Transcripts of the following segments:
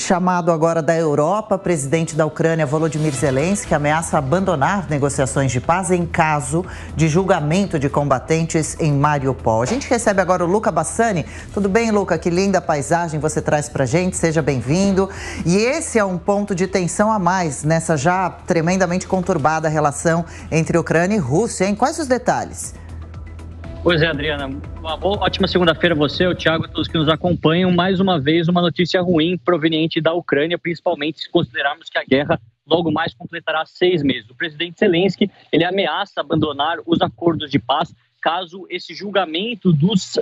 Chamado agora da Europa, presidente da Ucrânia, Volodymyr Zelensky, ameaça abandonar negociações de paz em caso de julgamento de combatentes em Mariupol. A gente recebe agora o Luca Bassani. Tudo bem, Luca? Que linda paisagem você traz pra gente. Seja bem-vindo. E esse é um ponto de tensão a mais nessa já tremendamente conturbada relação entre Ucrânia e Rússia, hein? Quais os detalhes? Pois é, Adriana, ótima segunda-feira a você, o Thiago e a todos que nos acompanham. Mais uma vez, uma notícia ruim proveniente da Ucrânia, principalmente se considerarmos que a guerra logo mais completará 6 meses. O presidente Zelensky, ele ameaça abandonar os acordos de paz caso esse julgamento dos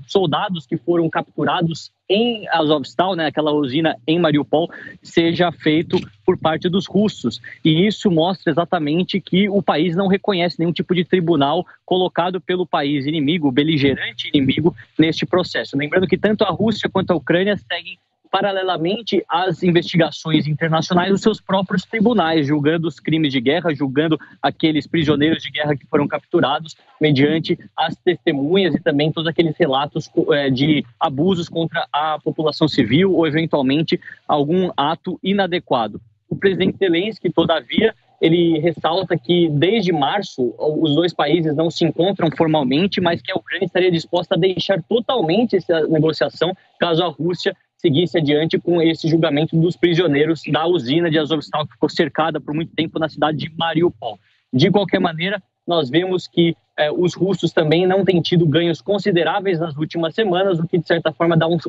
soldados que foram capturados em Azovstal, né, aquela usina em Mariupol, seja feito por parte dos russos. E isso mostra exatamente que o país não reconhece nenhum tipo de tribunal colocado pelo país inimigo, beligerante inimigo, neste processo. Lembrando que tanto a Rússia quanto a Ucrânia seguem paralelamente às investigações internacionais os seus próprios tribunais, julgando os crimes de guerra, julgando aqueles prisioneiros de guerra que foram capturados mediante as testemunhas e também todos aqueles relatos de abusos contra a população civil ou, eventualmente, algum ato inadequado. O presidente Zelensky, todavia, ele ressalta que desde março os dois países não se encontram formalmente, mas que a Ucrânia estaria disposta a deixar totalmente essa negociação caso a Rússia seguisse adiante com esse julgamento dos prisioneiros da usina de Azovstal, que ficou cercada por muito tempo na cidade de Mariupol. De qualquer maneira, nós vemos que os russos também não têm tido ganhos consideráveis nas últimas semanas, o que de certa forma dá um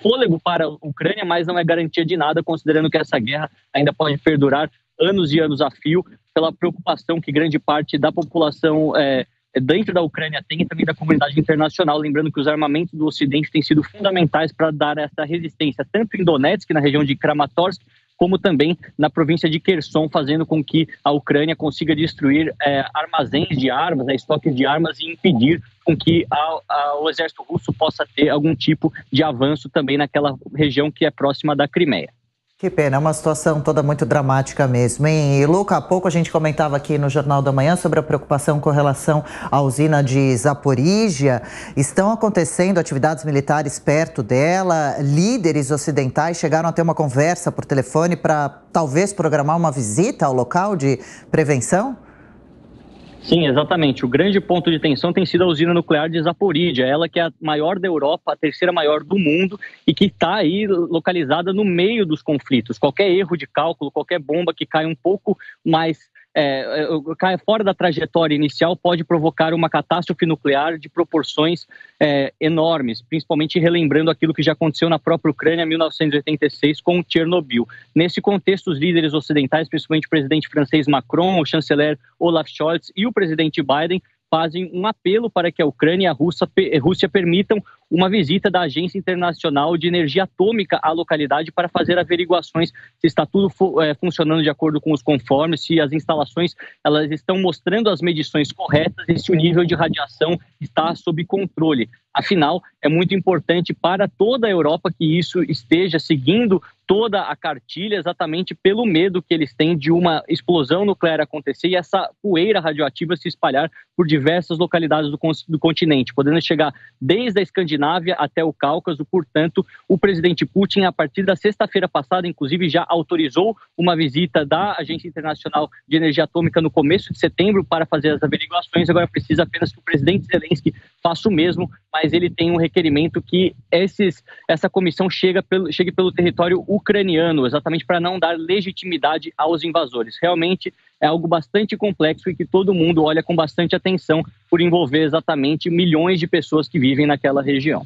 fôlego para a Ucrânia, mas não é garantia de nada, considerando que essa guerra ainda pode perdurar anos e anos a fio, pela preocupação que grande parte da população dentro da Ucrânia tem e também da comunidade internacional, lembrando que os armamentos do Ocidente têm sido fundamentais para dar essa resistência, tanto em Donetsk, na região de Kramatorsk, como também na província de Kherson, fazendo com que a Ucrânia consiga destruir armazéns de armas, estoques de armas e impedir com que o exército russo possa ter algum tipo de avanço também naquela região que é próxima da Crimeia. Que pena, é uma situação toda muito dramática mesmo, hein? E, Luca, há pouco a gente comentava aqui no Jornal da Manhã sobre a preocupação com relação à usina de Zaporíjia. Estão acontecendo atividades militares perto dela, líderes ocidentais chegaram a ter uma conversa por telefone para talvez programar uma visita ao local de prevenção? Sim, exatamente. O grande ponto de tensão tem sido a usina nuclear de Zaporíjia, ela que é a maior da Europa, a terceira maior do mundo e que está aí localizada no meio dos conflitos. Qualquer erro de cálculo, qualquer bomba que cai um pouco mais cai fora da trajetória inicial pode provocar uma catástrofe nuclear de proporções enormes, principalmente relembrando aquilo que já aconteceu na própria Ucrânia em 1986 com Chernobyl. Nesse contexto, os líderes ocidentais, principalmente o presidente francês Macron, o chanceler Olaf Scholz e o presidente Biden, fazem um apelo para que a Ucrânia e a Rússia permitam uma visita da Agência Internacional de Energia Atômica à localidade para fazer averiguações se está tudo funcionando de acordo com os conformes, se as instalações elas estão mostrando as medições corretas e se o nível de radiação está sob controle. Afinal, é muito importante para toda a Europa que isso esteja seguindo toda a cartilha, exatamente pelo medo que eles têm de uma explosão nuclear acontecer e essa poeira radioativa se espalhar por diversas localidades do continente, podendo chegar desde a Escandinávia até o Cáucaso. Portanto, o presidente Putin, a partir da sexta-feira passada, inclusive, já autorizou uma visita da Agência Internacional de Energia Atômica no começo de setembro para fazer as averiguações. Agora precisa apenas que o presidente Zelensky faça o mesmo, mas ele tem um requerimento que essa comissão chegue pelo território ucraniano, exatamente para não dar legitimidade aos invasores. Realmente é algo bastante complexo e que todo mundo olha com bastante atenção por envolver exatamente milhões de pessoas que vivem naquela região.